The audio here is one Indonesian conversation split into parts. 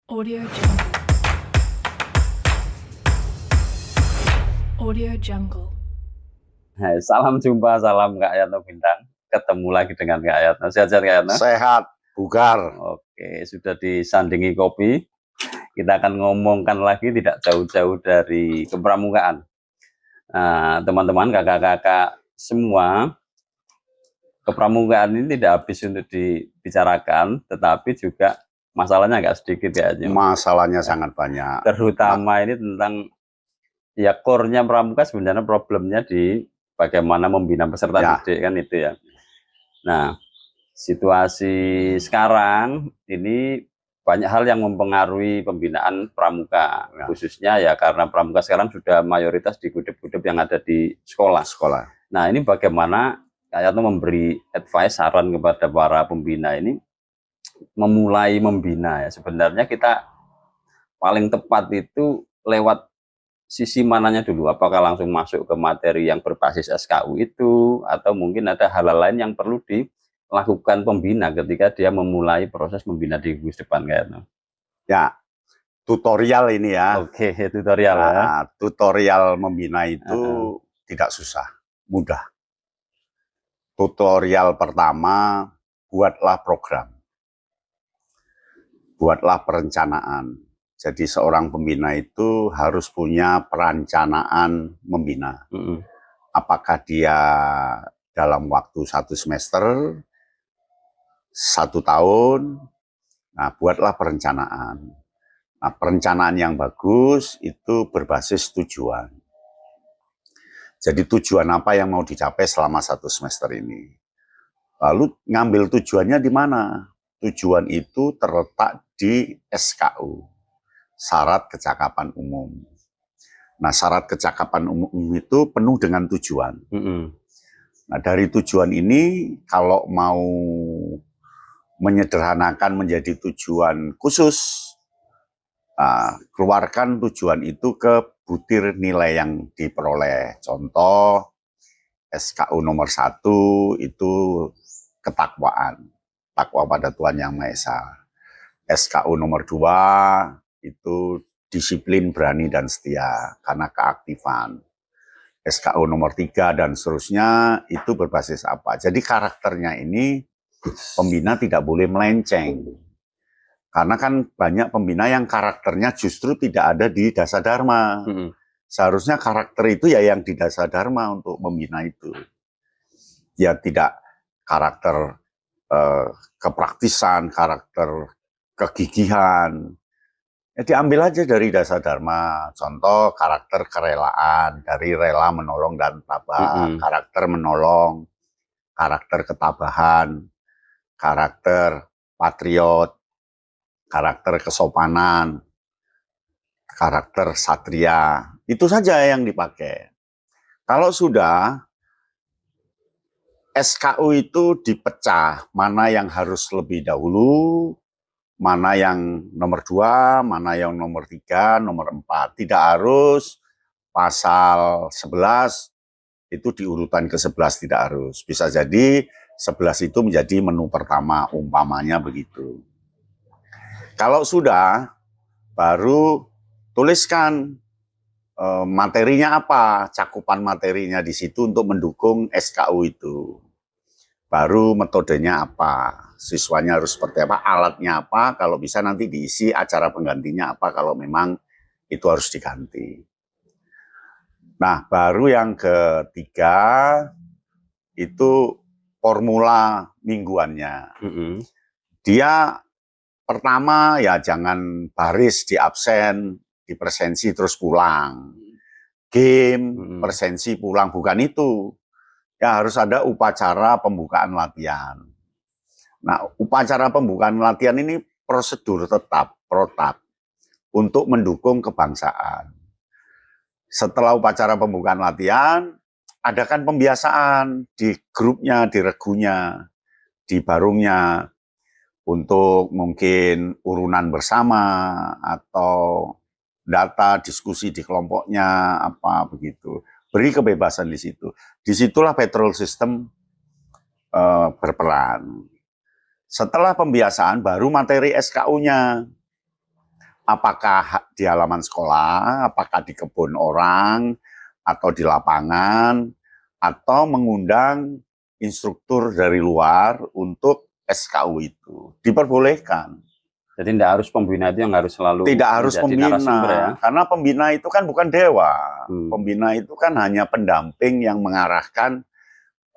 Audio Jungle. Audio Jungle. Hai, salam jumpa, salam Kak Yatno Bintang. Ketemu lagi dengan Kak Yatno. Sehat-sehat Kak Yatno? Sehat, bugar. Oke, sudah disandingi kopi. Kita akan ngomongkan lagi tidak jauh-jauh dari kepramukaan. Nah, teman-teman, kakak-kakak semua, kepramukaan ini tidak habis untuk dibicarakan, tetapi juga masalahnya agak sedikit ya. Masalahnya sangat banyak. Terutama ini tentang ya core-nya pramuka sebenarnya problemnya di bagaimana membina peserta didik kan itu ya. Nah, situasi sekarang ini banyak hal yang mempengaruhi pembinaan pramuka, khususnya ya karena pramuka sekarang sudah mayoritas di gudep-gudep yang ada di sekolah. Nah, ini bagaimana Kak Yatno memberi advice, saran kepada para pembina ini memulai membina ya. Sebenarnya kita paling tepat itu lewat sisi mananya dulu, apakah langsung masuk ke materi yang berbasis SKU itu, atau mungkin ada hal-hal lain yang perlu dilakukan pembina ketika dia memulai proses membina di gugus depan kayaknya. Ya, tutorial ini ya. Oke, tutorial ya. Tutorial membina itu tidak susah, mudah. Tutorial pertama, buatlah program. Buatlah perencanaan. Jadi seorang pembina itu harus punya perencanaan membina. Apakah dia dalam waktu 1 semester, 1 tahun, nah buatlah perencanaan. Nah perencanaan yang bagus itu berbasis tujuan. Jadi tujuan apa yang mau dicapai selama 1 semester ini. Lalu ngambil tujuannya di mana? Tujuan itu terletak di SKU. Syarat kecakapan umum. Nah, syarat kecakapan umum itu penuh dengan tujuan. Nah, dari tujuan ini, kalau mau menyederhanakan menjadi tujuan khusus, keluarkan tujuan itu ke butir nilai yang diperoleh. Contoh, SKU nomor 1 itu ketakwaan. Takwa pada Tuhan Yang Maha Esa. SKU nomor 2 itu disiplin, berani, dan setia karena keaktifan. SKU nomor 3 dan seterusnya itu berbasis apa? Jadi karakternya ini pembina tidak boleh melenceng. Karena kan banyak pembina yang karakternya justru tidak ada di Dasa Dharma. Seharusnya karakter itu ya yang di Dasa Dharma untuk membina itu. Ya tidak karakter kepraktisan, karakter kegigihan. Ya, diambil aja dari Dasa Dharma. Contoh karakter kerelaan, dari rela menolong dan tabah, karakter menolong, karakter ketabahan, karakter patriot, karakter kesopanan, karakter satria. Itu saja yang dipakai. Kalau sudah SKU itu dipecah, mana yang harus lebih dahulu, mana yang nomor 2, mana yang nomor 3, nomor 4. Tidak harus pasal 11 itu diurutan ke 11, tidak harus. Bisa jadi 11 itu menjadi menu pertama, umpamanya begitu. Kalau sudah, baru tuliskan materinya apa, cakupan materinya di situ untuk mendukung SKU itu. Baru metodenya apa, siswanya harus seperti apa, alatnya apa, kalau bisa nanti diisi acara penggantinya apa kalau memang itu harus diganti. Nah, baru yang ketiga itu formula mingguannya. Dia pertama ya jangan baris di absen, di presensi terus pulang. Game, presensi pulang, bukan itu. Ya harus ada upacara pembukaan latihan. Nah, upacara pembukaan latihan ini prosedur tetap, protap, untuk mendukung kebangsaan. Setelah upacara pembukaan latihan, adakan pembiasaan di grupnya, di regunya, di barungnya, untuk mungkin urunan bersama, atau data, diskusi di kelompoknya, apa begitu. Beri kebebasan di situ. Disitulah patrol system berperan. Setelah pembiasaan, baru materi SKU-nya. apakah di halaman sekolah, apakah di kebun orang, atau di lapangan, atau mengundang instruktur dari luar untuk SKU itu. Diperbolehkan. Jadi tidak harus pembina itu yang harus selalu tidak harus pembina, ya? Karena pembina itu kan bukan dewa. Pembina itu kan hanya pendamping yang mengarahkan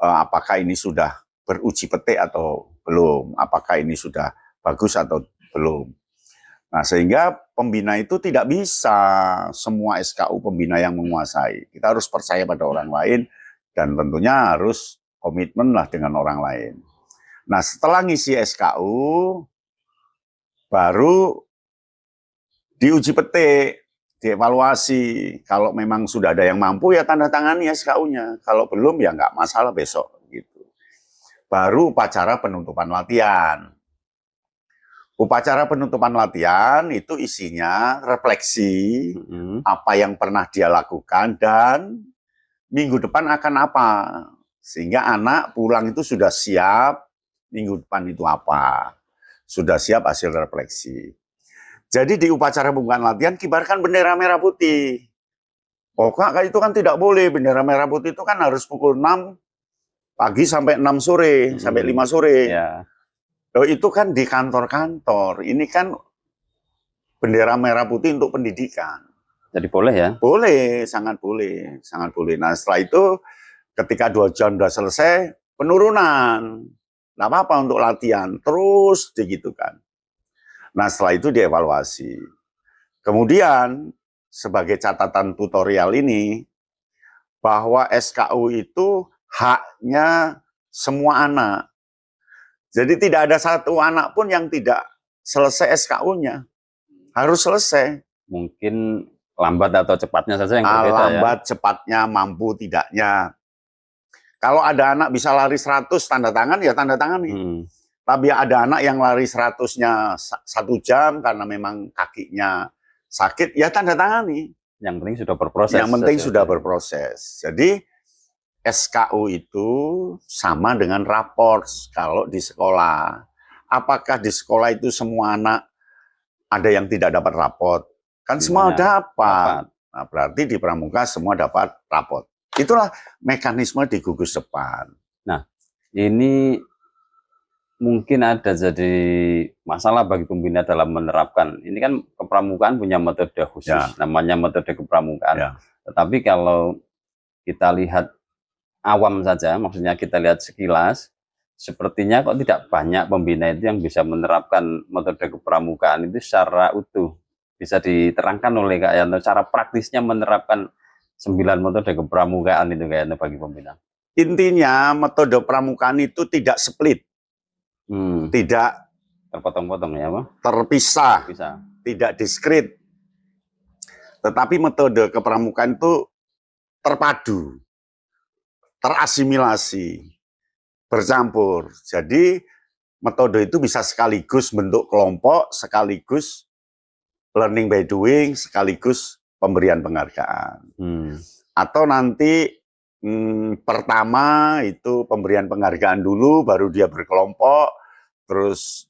apakah ini sudah beruji petik atau belum, apakah ini sudah bagus atau belum. Nah, sehingga pembina itu tidak bisa semua SKU pembina yang menguasai. Kita harus percaya pada orang lain dan tentunya harus komitmen lah dengan orang lain. Nah, setelah ngisi SKU, baru diuji petik, dievaluasi. Kalau memang sudah ada yang mampu ya tanda tangani SKU-nya. Kalau belum ya nggak masalah besok. Gitu. Baru upacara penutupan latihan. Upacara penutupan latihan itu isinya refleksi apa yang pernah dia lakukan dan minggu depan akan apa. Sehingga anak pulang itu sudah siap minggu depan itu apa. Sudah siap hasil refleksi. Jadi di upacara pembukaan latihan kibarkan bendera merah putih. Oh kak, itu kan tidak boleh. Bendera merah putih itu kan harus pukul 6 pagi sampai 6 sore, sampai 5 sore. Ya. Oh, itu kan di kantor-kantor. Ini kan bendera merah putih untuk pendidikan. Jadi boleh ya? Boleh, sangat boleh. Sangat boleh. Nah setelah itu ketika 2 jam sudah selesai, penurunan. Nggak apa-apa untuk latihan, terus digitukan. Nah setelah itu dievaluasi. Kemudian sebagai catatan tutorial ini, bahwa SKU itu haknya semua anak. Jadi tidak ada satu anak pun yang tidak selesai SKU-nya. Harus selesai. Mungkin lambat atau cepatnya saja yang berbeda lambat, cepatnya, mampu, tidaknya. Kalau ada anak bisa lari 100 tanda tangan, ya tanda tangan nih. Tapi ada anak yang lari 100-nya 1 jam karena memang kakinya sakit, ya tanda tangan nih. Yang penting sudah berproses. Yang penting sudah berproses. Jadi SKU itu sama dengan raport kalau di sekolah. Apakah di sekolah itu semua anak ada yang tidak dapat raport? Kan semua dapat. Nah, berarti di pramuka semua dapat raport. Itulah mekanisme di gugus depan. Nah, ini mungkin ada jadi masalah bagi pembina dalam menerapkan. Ini kan kepramukaan punya metode khusus, namanya metode kepramukaan. Tetapi kalau kita lihat awam saja, maksudnya kita lihat sekilas, sepertinya kok tidak banyak pembina itu yang bisa menerapkan metode kepramukaan itu secara utuh. Bisa diterangkan oleh Kak Yanto cara praktisnya menerapkan 9 metode kepramukaan itu Kak Yanto bagi pembina. Intinya metode pramukaan itu tidak split. Tidak terpotong-potong ya, Pak? Terpisah. Tidak diskrit. Tetapi metode kepramukaan itu terpadu. Terasimilasi, bercampur. Jadi metode itu bisa sekaligus bentuk kelompok, sekaligus learning by doing, sekaligus pemberian penghargaan. Atau nanti pertama itu pemberian penghargaan dulu, baru dia berkelompok, terus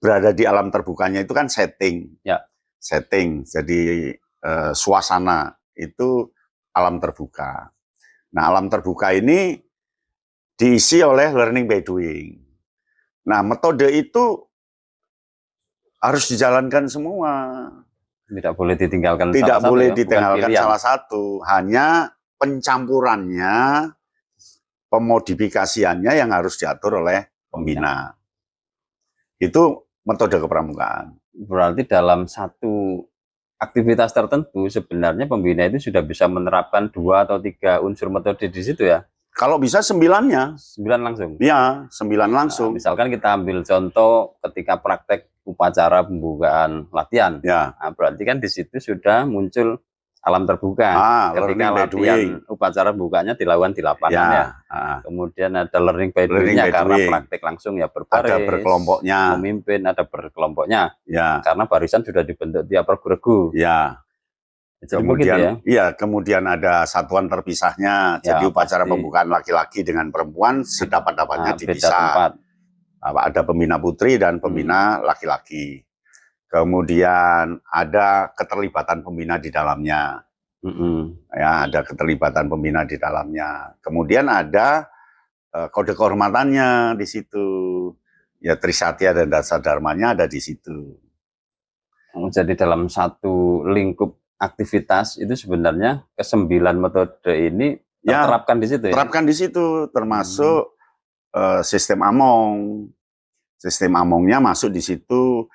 berada di alam terbukanya itu kan setting. Setting, jadi suasana itu alam terbuka. Nah, alam terbuka ini diisi oleh learning by doing. Nah, metode itu harus dijalankan semua. Tidak boleh ditinggalkan Tidak boleh ditinggalkan salah satu. Hanya pencampurannya, pemodifikasiannya yang harus diatur oleh pembina. Itu metode kepramukaan. Berarti dalam satu aktivitas tertentu sebenarnya pembina itu sudah bisa menerapkan 2 atau 3 unsur metode di situ ya? Kalau bisa 9-nya. 9 langsung? Iya, 9 langsung. Nah, misalkan kita ambil contoh ketika praktek upacara pembukaan latihan. Nah, berarti kan di situ sudah muncul alam terbuka. Ketika latihan upacara bukanya dilakukan di lapangan ya. Kemudian ada learning by doing-nya karena praktek langsung ya berbaris. Ada berkelompoknya. Memimpin ada berkelompoknya. Karena barisan sudah dibentuk tiap regu. Kemudian kemudian ada satuan terpisahnya. Jadi upacara pembukaan laki-laki dengan perempuan sedapat-dapatnya dipisah. Ada pembina putri dan pembina laki-laki. kemudian ada keterlibatan pembina di dalamnya. Ya, ada keterlibatan pembina di dalamnya. Kemudian ada kode kehormatannya di situ. Ya, Trisatya dan Dasar Dharmanya ada di situ. Jadi dalam satu lingkup aktivitas itu sebenarnya ke-9 metode ini terapkan di situ ya? Terapkan di situ, termasuk sistem Among. Sistem Amongnya masuk di situ,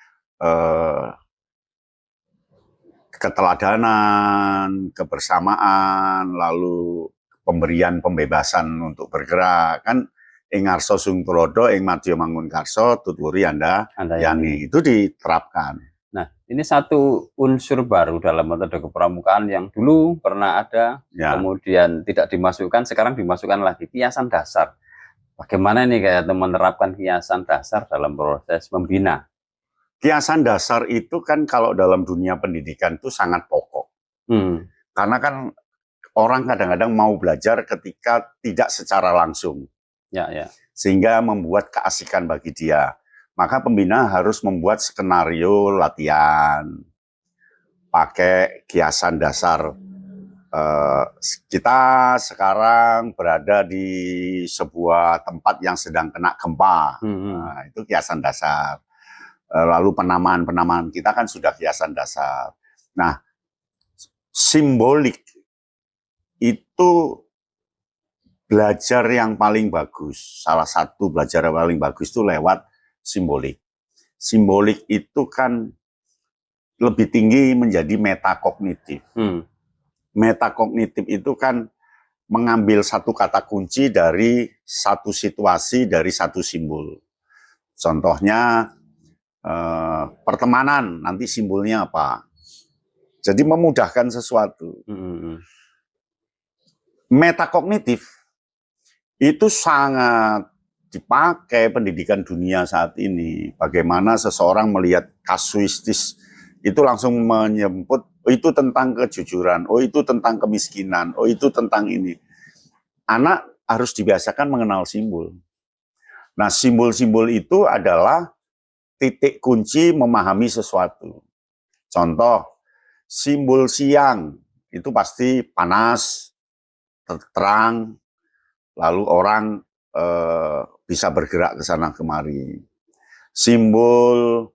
keteladanan, kebersamaan, lalu pemberian pembebasan untuk bergerak. Kan ing ngarsa sung tulodo, ing madya mangun karso, tutwuri anda yani. Itu diterapkan. Nah, ini satu unsur baru dalam metode kepramukaan yang dulu pernah ada, kemudian tidak dimasukkan, sekarang dimasukkan lagi, kiasan dasar. Bagaimana ini kayak menerapkan kiasan dasar dalam proses membina? Kiasan dasar itu kan kalau dalam dunia pendidikan itu sangat pokok. Karena kan orang kadang-kadang mau belajar ketika tidak secara langsung. Sehingga membuat keasikan bagi dia. Maka pembina harus membuat skenario latihan. Pakai kiasan dasar. Kita sekarang berada di sebuah tempat yang sedang kena gempa. Nah, itu kiasan dasar. Lalu penamaan-penamaan kita kan sudah kiasan dasar. Nah, simbolik itu belajar yang paling bagus. Salah satu belajar yang paling bagus itu lewat simbolik. Simbolik itu kan lebih tinggi menjadi metakognitif. Metakognitif itu kan mengambil satu kata kunci dari satu situasi, dari satu simbol. Contohnya pertemanan, nanti simbolnya apa. Jadi memudahkan sesuatu. Metakognitif itu sangat dipakai pendidikan dunia saat ini. Bagaimana seseorang melihat kasuistis itu langsung menyebut, oh itu tentang kejujuran, oh itu tentang kemiskinan, oh itu tentang ini. Anak harus dibiasakan mengenal simbol. Nah, simbol-simbol itu adalah titik kunci memahami sesuatu. Contoh, simbol siang itu pasti panas, terang, lalu orang bisa bergerak ke sana kemari. Simbol,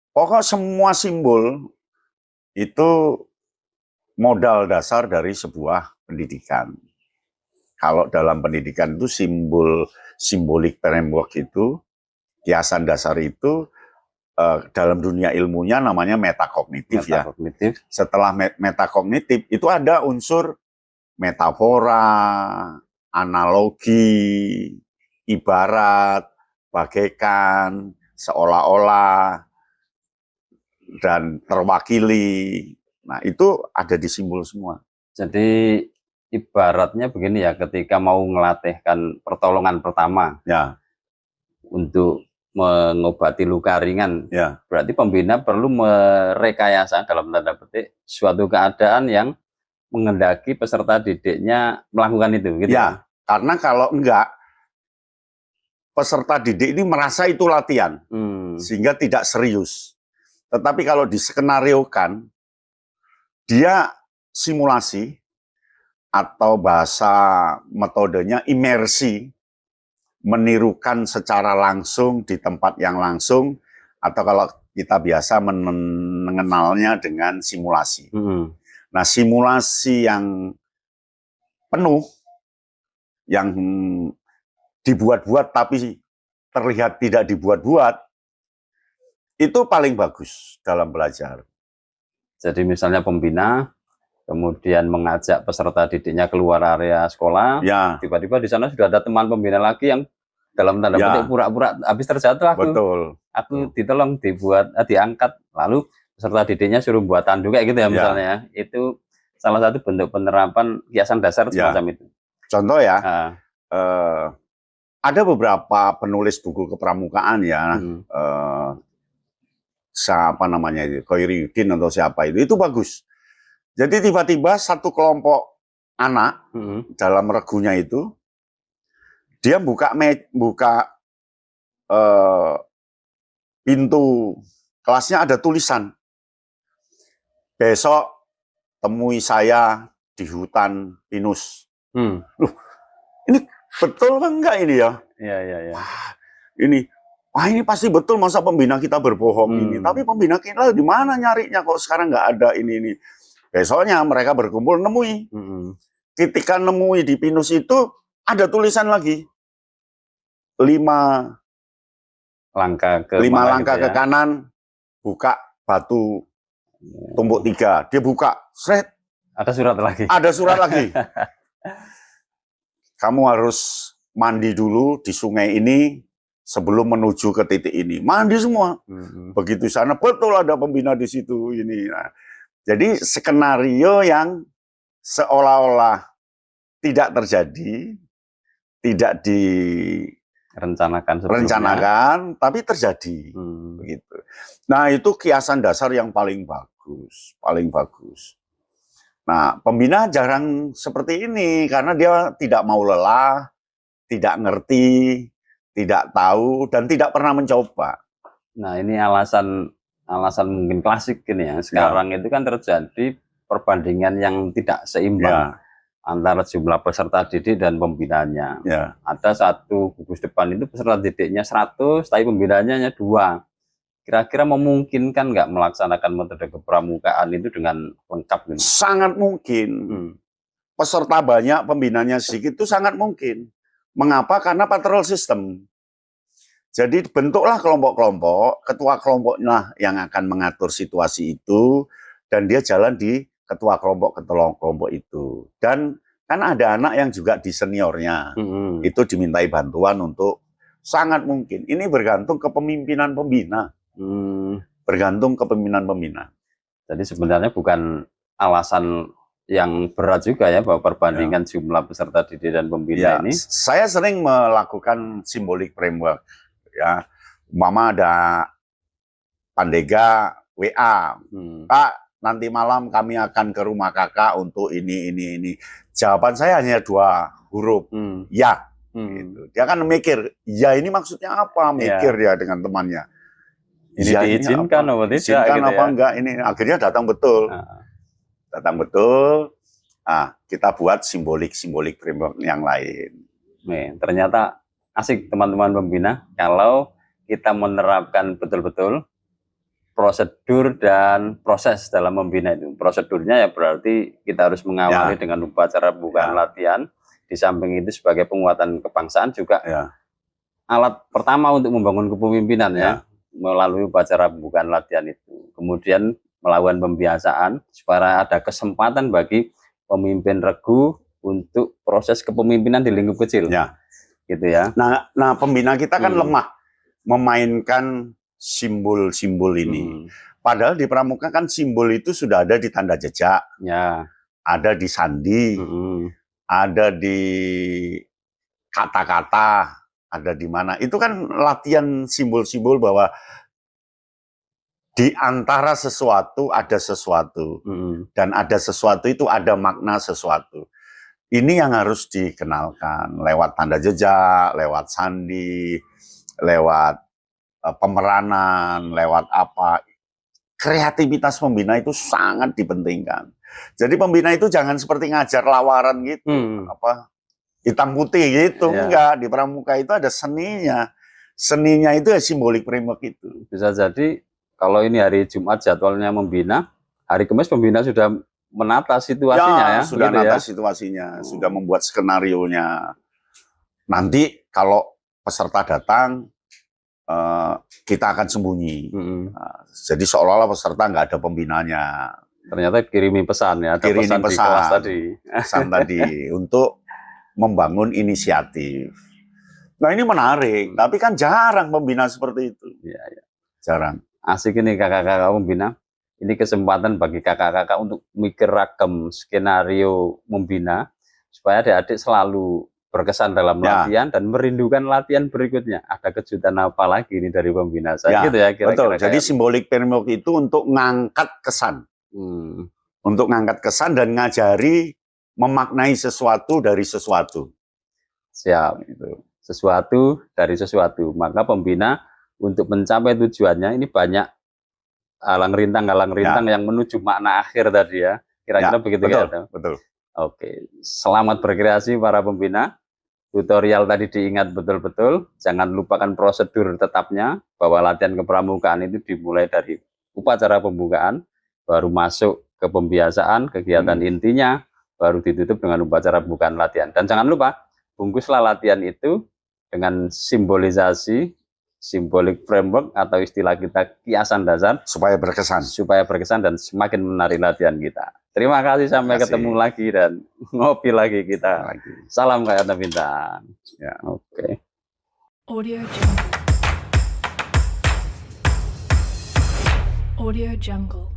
pokok semua simbol itu modal dasar dari sebuah pendidikan. Kalau dalam pendidikan itu simbolik framework itu, kiasan dasar itu dalam dunia ilmunya namanya metakognitif. Setelah metakognitif itu ada unsur metafora, analogi, ibarat, bagaikan, seolah-olah, dan terwakili. Nah, itu ada di simbol semua. Jadi ibaratnya begini ya, ketika mau melatihkan pertolongan pertama untuk mengobati luka ringan, berarti pembina perlu merekayasa dalam tanda petik suatu keadaan yang mengendaki peserta didiknya melakukan itu, gitu ya. Karena kalau enggak, peserta didik ini merasa itu latihan, sehingga tidak serius. Tetapi kalau diskenariokan, dia simulasi atau bahasa metodenya imersi, menirukan secara langsung di tempat yang langsung, atau kalau kita biasa mengenalnya dengan simulasi. Nah, simulasi yang penuh, yang dibuat-buat tapi terlihat tidak dibuat-buat, itu paling bagus dalam belajar. Jadi misalnya pembina kemudian mengajak peserta didiknya keluar area sekolah, tiba-tiba di sana sudah ada teman pembina lagi yang dalam tanda petik pura-pura habis terjatuh aku ditolong diangkat, lalu peserta didiknya suruh buat tanduk kayak gitu ya misalnya. Itu salah satu bentuk penerapan kiasan dasar semacam itu. Contoh ya, ada beberapa penulis buku kepramukaan siapa namanya itu, Khairuddin atau siapa itu bagus. Jadi tiba-tiba satu kelompok anak dalam regunya itu, dia buka pintu kelasnya ada tulisan. Besok temui saya di hutan pinus. Loh, ini betul kan enggak ini ya? Iya. Ini pasti betul, masa pembina kita berbohong ini. Tapi pembina kita di mana nyarinya kok sekarang nggak ada ini. Besoknya mereka berkumpul nemui. Ketika nemui di pinus itu ada tulisan lagi. 5 langkah ke ke kanan, buka batu tumbuk 3. Dia buka, seret. Ada surat lagi. Ada surat lagi. Kamu harus mandi dulu di sungai ini sebelum menuju ke titik ini. Mandi semua. Begitu sana betul ada pembina di situ ini. Nah, jadi skenario yang seolah-olah tidak terjadi, tidak direncanakan, tapi terjadi. Begitu. Nah, itu kiasan dasar yang paling bagus. Nah, pembina jarang seperti ini karena dia tidak mau lelah, tidak ngerti, tidak tahu, dan tidak pernah mencoba. Nah, ini alasan mungkin klasik ini ya. Sekarang itu kan terjadi perbandingan yang tidak seimbang antara jumlah peserta didik dan pembinanya. Ada satu gugus depan itu peserta didiknya 100, tapi pembinanya hanya 2. Kira-kira memungkinkan nggak melaksanakan metode kepramukaan itu dengan lengkap? Gitu? Sangat mungkin. Peserta banyak, pembinanya sedikit itu sangat mungkin. Mengapa? Karena patrol system. Jadi bentuklah kelompok-kelompok, ketua kelompoknya yang akan mengatur situasi itu, dan dia jalan di ketua kelompok itu. Dan kan ada anak yang juga di seniornya, itu dimintai bantuan untuk sangat mungkin. Ini bergantung kepemimpinan pembina. Bergantung kepemimpinan pembina. Jadi sebenarnya bukan alasan yang berat juga ya bahwa perbandingan jumlah peserta didik dan pembina ini. Saya sering melakukan simbolik framework. Ya, mama ada Pandega WA, Kak, nanti malam kami akan ke rumah kakak untuk ini. Jawaban saya hanya 2 huruf, ya. Gitu. Dia kan mikir, ya ini maksudnya apa? Mikir dia dengan temannya. Ini ya, diizinkan apa tidak? Diizinkan gitu apa enggak? Ini akhirnya datang betul. Datang betul. Nah, kita buat simbolik framework yang lain. Nih, ternyata asik teman-teman pembina kalau kita menerapkan betul-betul prosedur dan proses dalam membina itu. Prosedurnya ya berarti kita harus mengawali dengan upacara pembukaan latihan. Di samping itu sebagai penguatan kebangsaan juga alat pertama untuk membangun kepemimpinan melalui upacara pembukaan latihan itu. Kemudian melakukan pembiasaan supaya ada kesempatan bagi pemimpin regu untuk proses kepemimpinan di lingkup kecil. Gitu ya. Nah pembina kita kan lemah memainkan simbol-simbol ini. Padahal di pramuka kan simbol itu sudah ada di tanda jejak. Ada di sandi. Ada di kata-kata. Ada di mana. Itu kan latihan simbol-simbol bahwa di antara sesuatu ada sesuatu. Dan ada sesuatu itu ada makna sesuatu. Ini yang harus dikenalkan lewat tanda jejak, lewat sandi, lewat pemeranan, lewat apa. Kreativitas pembina itu sangat dipentingkan. Jadi pembina itu jangan seperti ngajar lawaran gitu, hitam putih gitu, enggak. Di pramuka itu ada seninya. Seninya itu ya simbolik framework itu. Bisa jadi kalau ini hari Jumat jadwalnya membina, hari Kamis pembina sudah menata situasinya sudah gitu menata situasinya, sudah membuat skenarionya. Nanti kalau peserta datang, kita akan sembunyi. Jadi seolah-olah peserta nggak ada pembinanya. Ternyata kirimi pesan ya, ada pesan di kelas tadi. Pesan tadi untuk membangun inisiatif. Nah ini menarik, tapi kan jarang pembina seperti itu. Jarang. Asik ini kakak-kakak pembina. Ini kesempatan bagi kakak-kakak untuk mikir ragam skenario membina supaya adik-adik selalu berkesan dalam latihan dan merindukan latihan berikutnya. Ada kejutan apa lagi ini dari pembina saya gitu ya kira-kira. Betul. Jadi simbolik framework itu untuk ngangkat kesan. Untuk ngangkat kesan dan ngajari memaknai sesuatu dari sesuatu. Siap itu. Sesuatu dari sesuatu. Maka pembina untuk mencapai tujuannya ini banyak halang rintang yang menuju makna akhir tadi ya. Kira-kira begitu betul, ya. betul. Oke, selamat berkreasi para pembina. Tutorial tadi diingat betul-betul, jangan lupakan prosedur tetapnya, bahwa latihan kepramukaan itu dimulai dari upacara pembukaan, baru masuk ke pembiasaan, kegiatan intinya, baru ditutup dengan upacara pembukaan latihan. Dan jangan lupa, bungkuslah latihan itu dengan simbolisasi, symbolic framework atau istilah kita kiasan dasar, supaya berkesan dan semakin menarik latihan kita. Terima kasih, sampai ketemu lagi dan ngopi lagi kita. Salam Kayana Bintang. Ya. Oke. Audio Jungle.